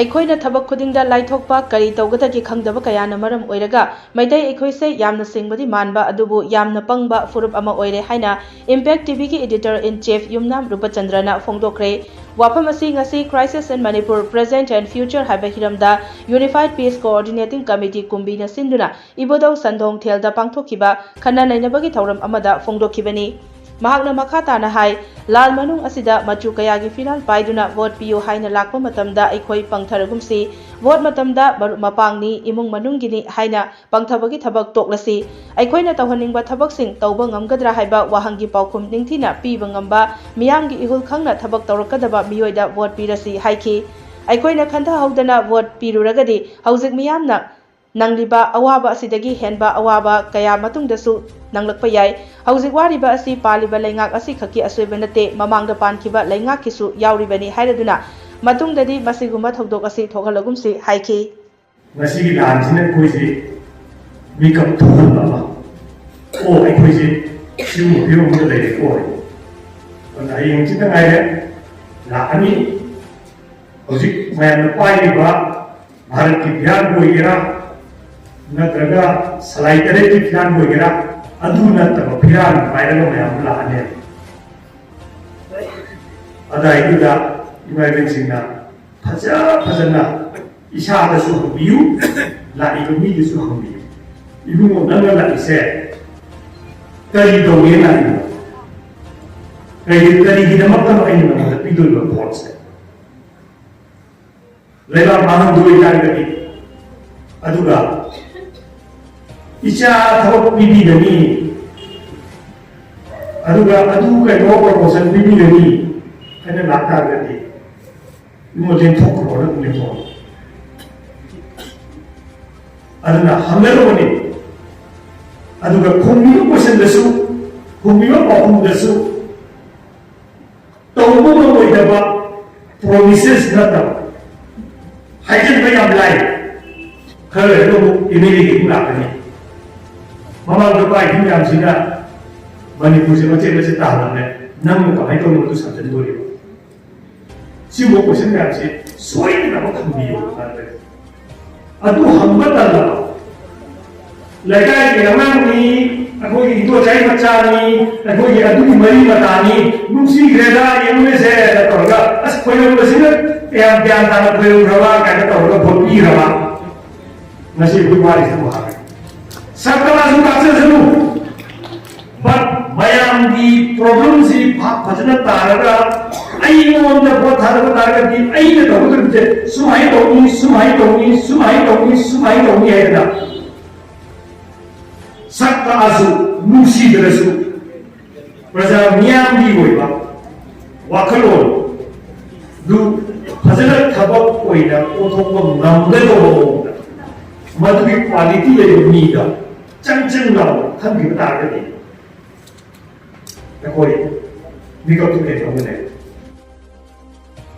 Eikhoi thabak khudingda laithokpa kari tawgadagi khangdaba kayana maram oiraga Maidai Eikhoi se yamna singbadi manba adubu yamna pangba furup ama oire haina Impact TV ki editor in chief Yumnam Rupachandrana phongdokre wafam asi ngasi Crisis in Manipur Present and Future haiba hiramda Unified Peace Coordinating Committee kumbina sinduna ibodau sandong thelda pangthokiba khana nainabagi thauram amada phongdokhibani mahakna makha tana hai Laal manung asida Machu Kayagi Phiral Paiduna vote piyo haina lakpa matamda Eikhoi Pangtharagumsi vote matamda marup mapangni imung manunggini haina pangthabagi thabak toklasi Eikhoi na tawhaningba thabaksing tawba ngamgadra haiba wahangi paukhum ningthina piba ngamba miyamgi ihul khangna thabak tawrakadaba miyoida vote pirasi haiki Eikhoi na khantha haudana vote piruragadi haujik miyamna nangliba awaba asidagi henba awaba kaya matungdasu nanglakpa yai haujik wariba asi paliba laingak asi khaki asoiba nate mamangda pankhiba laingak kisu yauribani hairaduna matungdadi masiguma thogdok asi thokhalagumsi haiki masigi lansina koisi mikap thohalaba o ai koisi simu biyo mo dai ko ana ayeng chita ngai la ani haujik mayam paiba bharat ki dhyan boira natraga salai tare ki dhyan boira aduna taba phiral pairaga mayam la ane ada ida imagen singna phajana isha da su biu la ikomi de su hambi ibu mo nanga la ise kari do ye na kari hidamak ta ai na da pidul ba photse lela mahang do ita gadi aduga isha thawak bibi dani aduga adu kai no promotion bibi dani kana lakta gadi mo den thok ko na ne to aduna hamleroni aduga khombi question dasu khombi ba dasu tawbo mo idaba promises nata haijan bay apply khare to immediately lakani mama do pai him yam sina manipur se mache ta ne nam ko hai to mo tu samjhan dori si mo question yam se soi na ko khombi yo adu hambata la lekai ke namani akoi ito jai machani akoi adu mari matani nungsi greda yemne se la torga as koyo basina yang gyan ta koyo rawa ka ta torga bhoti rawa nasi bhugwari se ha sakala su ka se su but mayam di problem si phajana taraga ai mon da bothara taraga di ai ne to de sumai to ni ai da sakka asu nusi derasu praja miyam di boiba wakalon du phajana thabak oina othokba ngamde do madhi quality le ni da chang law than bi ta ga di akoi ni ko tu ke thomne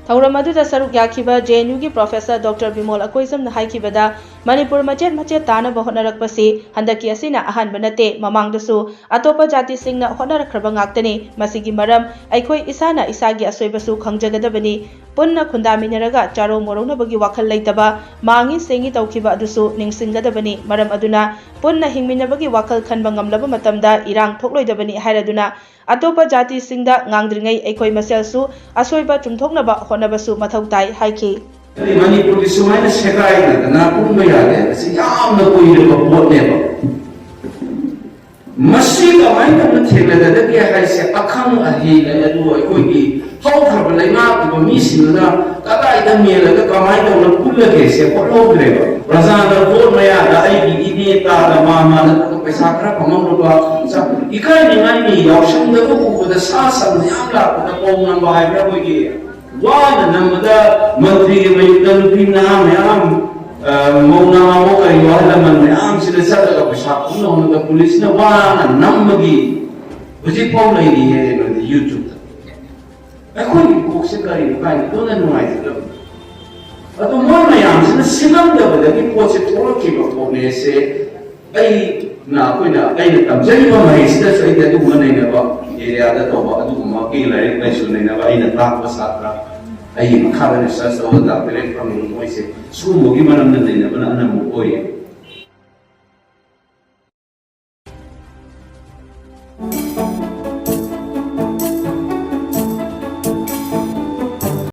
Thauram aduda saruk yakhiba JNU gi Professor Dr. Bimol Akoisam na haikibada Manipur machet tana ba honarakpasi handaki asina ahan banate mamangdasu atopa jati singna honarakhraba ngaktani masigi maram Eikhoi isana isagi asoibasu khangjagadabani punna khundaminaraga charo morona bagi wakhal leitaba mangi sengi tawkhiba adusu ningsinggadabani maram aduna punna hingminabagi wakhal khanba ngamlaba matamda irang thokloidabani hairaduna atopa jati singda ngangdringai Eikhoi maselsu asoiba chumthoknaba honabasu mathau tai haiki Manipur ki sumaina sekai na pumba yade si yamna koire ba botne ba masi ka mai na thela da ke hai se akhang ahi la adu koi ki hau thar ba laina ko mi sinna ka ka ida mela ka kamai da na pulla ke se ko lo gre ba raza da bor maya da ai ki ide ta da ma na ko paisa kra pamam ro ba sa ikai ni ngai ni yausham da ko da sa sa yam la ko da ko na ba hai ba koi ki wana namada mantri mayudan pinna mayam mauna mo kay wala man mayam sila sa ka pisa kuno na police na wana namagi uji po na ini na YouTube ako ni ko sa kari ba ni do na nuai sila ato mo mayam sila silang da ba ki po sa toro ki ko ne se ai na ko na ai na tamjai ba mai sila sa ida du na ba area da to ba adu ma ki lai lai su na ba ai na ta ba sa ꯑꯩꯒꯤ ꯃꯈꯥꯗ ꯔꯤꯁꯔꯁ ꯇꯧꯔꯒ ꯂꯥꯛꯄꯤꯔꯦ ꯐꯪꯉꯤ ꯃꯣꯏꯁꯦ ꯁꯤꯒꯨꯝꯕꯒꯤ ꯃꯔꯝꯗ ꯅꯩꯅꯕꯅ ꯑꯅꯝꯕ ꯑꯣꯏꯌꯦ